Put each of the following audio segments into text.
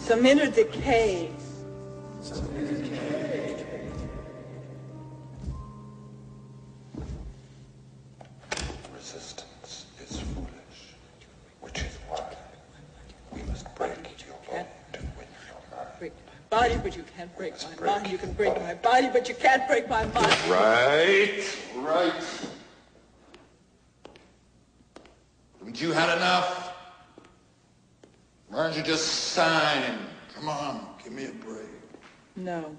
Some inner decay. Resistance is foolish, which is why we must break your body to win your mind. Break my body, but you can't break my mind. You can break my body, but you can't break my mind. Right. Haven't you had enough? Why don't you just sign? Come on, give me a break. No.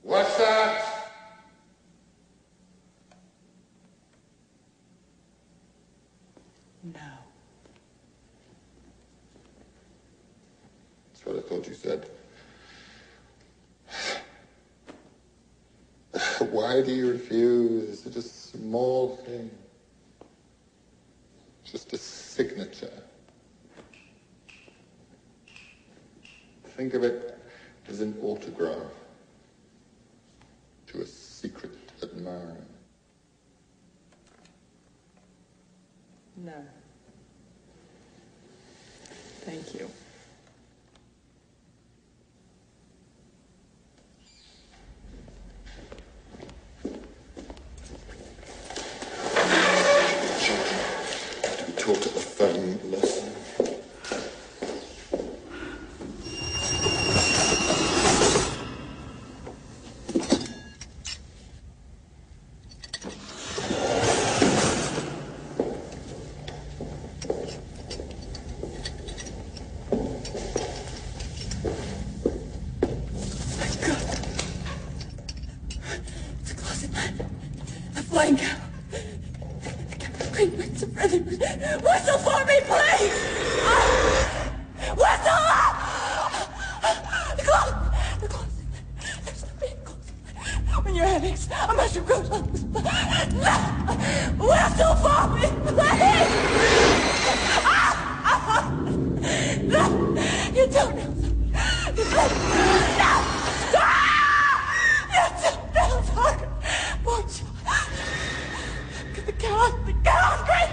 What's that? No. That's what I thought you said. Why do you refuse? It's a small thing. Just a signature. Think of it as an autograph to a secret admirer. No. Thank you. Children have to be taught a firm lesson. Whistle for me, please! Whistle! The closet. There's the big closet. When you're having a mushroom goes on. Whistle for me, please! You don't know. No! You don't know, Parker. Poor child. The cow, great.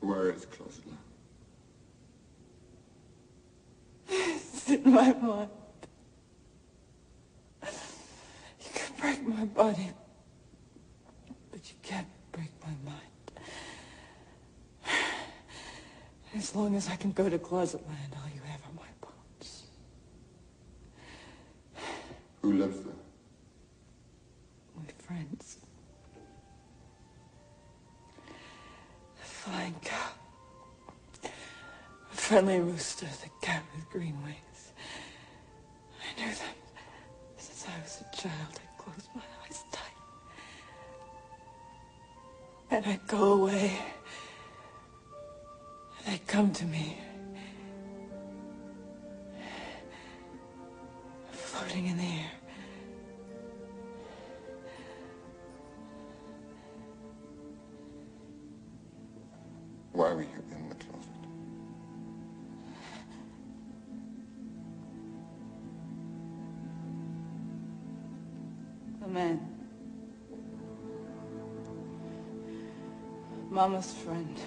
Where is closet? It's in my mind. You can break my body, but you can't break my mind. As long as I can go to Closet Land, all you have are my bones. Who lives there? My friends. The flying cow. A friendly rooster, the cat with green wings. I knew them since I was a child. I'd close my eyes tight. And I'd go away. And they'd come to me. Floating in the air. Why were you in the closet? A man. Mama's friend.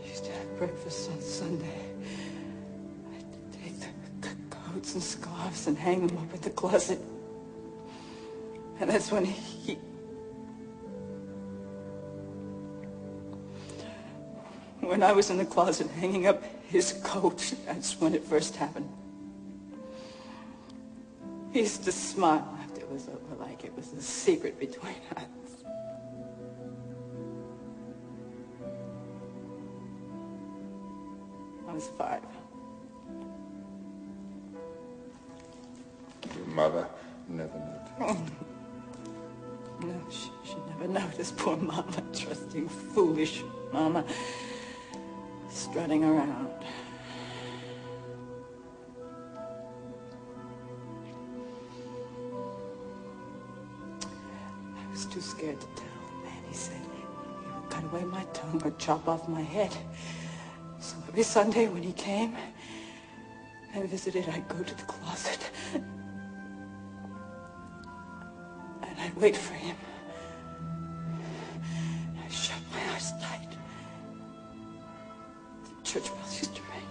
Used to have breakfast on Sunday. I'd take the coats and scarves and hang them up in the closet. And that's when When I was in the closet hanging up his coat, that's when it first happened. He used to smile after it was over, like it was a secret between us. I was 5. Your mother never noticed. No, she never noticed. Poor Mama, trusting, foolish Mama, strutting around. I was too scared to tell the man. He said he would cut away my tongue or chop off my head. So every Sunday when he came and visited, I'd go to the closet and I'd wait for him. I'd shut my eyes tight. The church bells used to ring.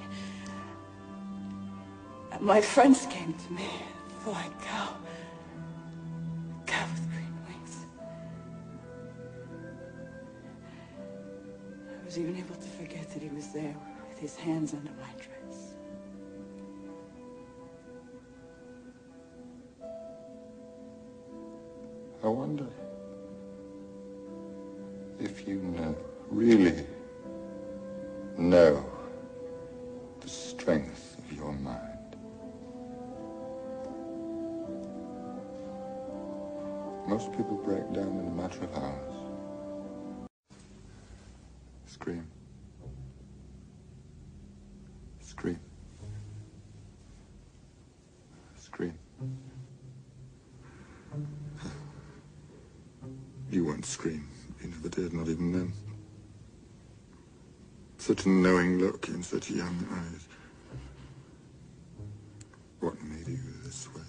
And my friends came to me, like a cow with green wings. I was even able to forget that he was there with his hands under my dress. I wonder if you know, really know, the strength of your mind. Most people break down in a matter of hours. Scream. Scream. Scream. You won't scream. You never did, not even then. Such a knowing look in such young eyes. What made you this way?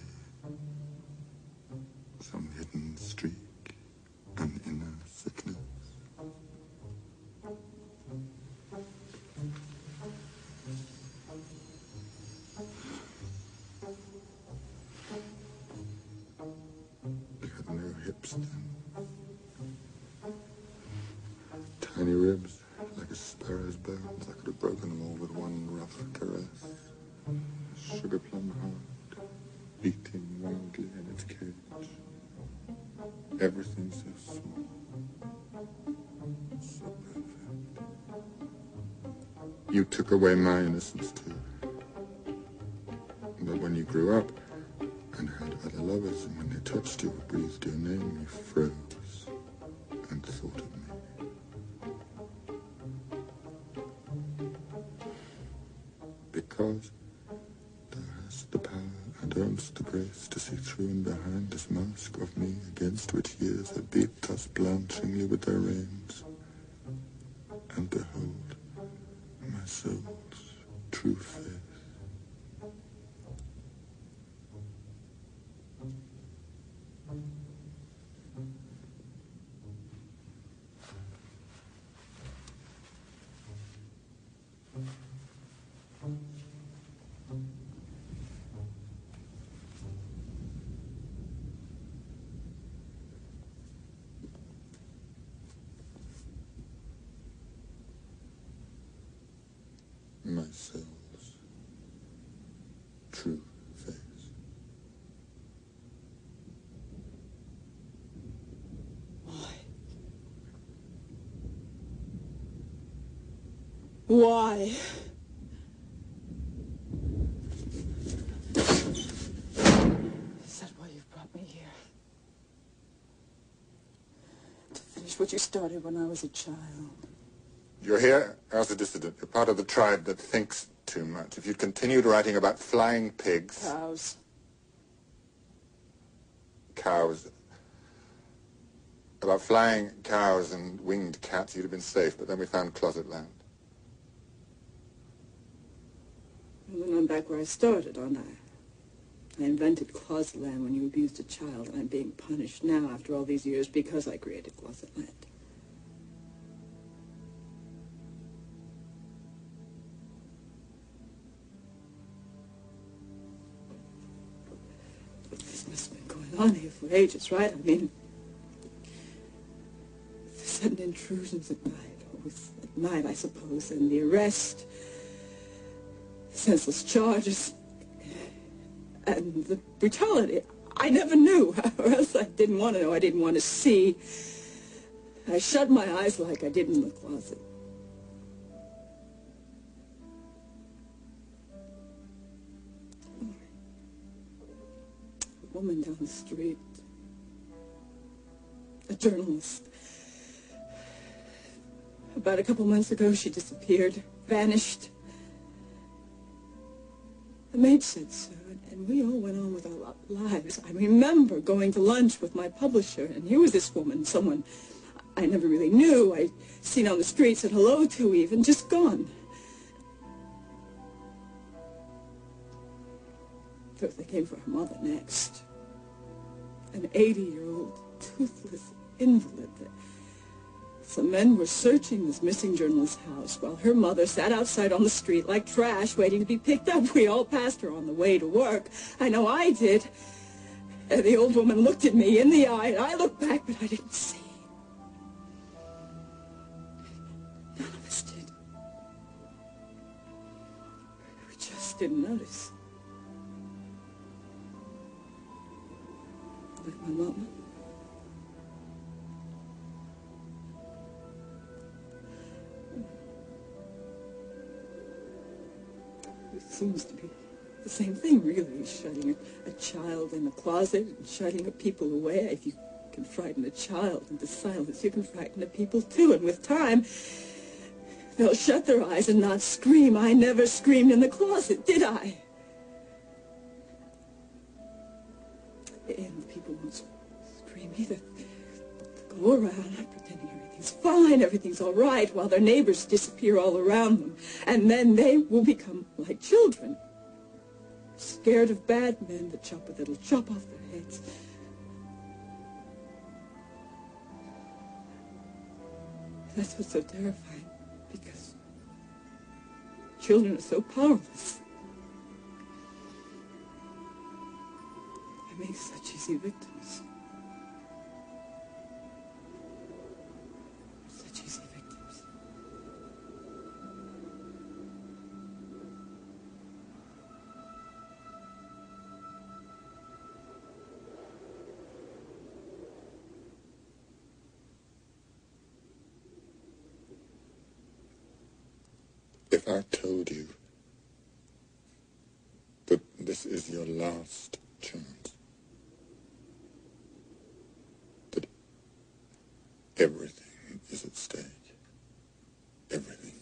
Some hidden streak, an inner sickness. You had no hips then. Tiny ribs, like a sparrow's bones. I could have broken them all with one rough caress. A sugar plum heart, beating wildly in its cage. Everything so small, so perfect. You took away my innocence too. But when you grew up and had other lovers, and when they touched you or breathed your name, you froze and thought of me. Because thou hast the power and ownst the grace to see through and behind this mask of me against which years have beat us blanchingly with their reins. And behold, my soul's true face. My soul's true face. Why? Is that why you've brought me here? To finish what you started when I was a child. You're here as a dissident. You're part of the tribe that thinks too much. If you'd continued writing about flying pigs... Cows. Cows. About flying cows and winged cats, you'd have been safe, but then we found closet land. And then I'm back where I started, aren't I? I invented closet land when you abused a child, and I'm being punished now after all these years because I created closet land. But this must have been going on here for ages, right? I mean, the sudden intrusions at night, or was at night, I suppose, and the arrest, senseless charges, and the brutality. I never knew, or else I didn't want to know. I didn't want to see. I shut my eyes like I did in the closet. A woman down the street, a journalist. About a couple months ago, she disappeared, vanished. The maid said so, and we all went on with our lives. I remember going to lunch with my publisher, and here was this woman, someone I never really knew, I'd seen on the street, said hello to even, just gone. Thought they came for her mother next. An 80-year-old, toothless invalid. Some men were searching this missing journalist's house while her mother sat outside on the street like trash waiting to be picked up. We all passed her on the way to work. I know I did. And the old woman looked at me in the eye, and I looked back, but I didn't see. None of us did. We just didn't notice. Like my mama. It seems to be the same thing, really, shutting a child in a closet and shutting people away. If you can frighten a child into silence, you can frighten people too. And with time, they'll shut their eyes and not scream. I never screamed in the closet, did I? And people won't scream either. They'll go around pretending everything's fine, everything's all right, while their neighbors disappear all around them. And then they will become like children, scared of bad men that'll chop off their heads. That's what's so terrifying, because children are so powerless. They make such easy victims. Such easy victims. If I told you that this is your last chance, that everything is at stake, everything,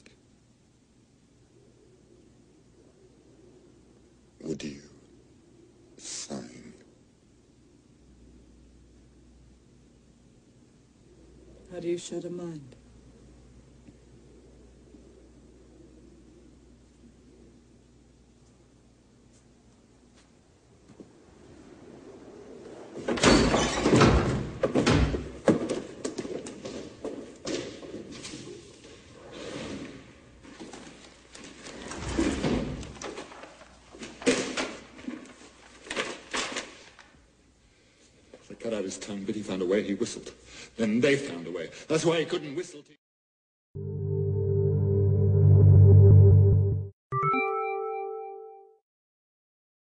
would you sign? How do you shut a mind? They cut out his tongue, but he found a way. He whistled. Then they found a way. That's why he couldn't whistle to you.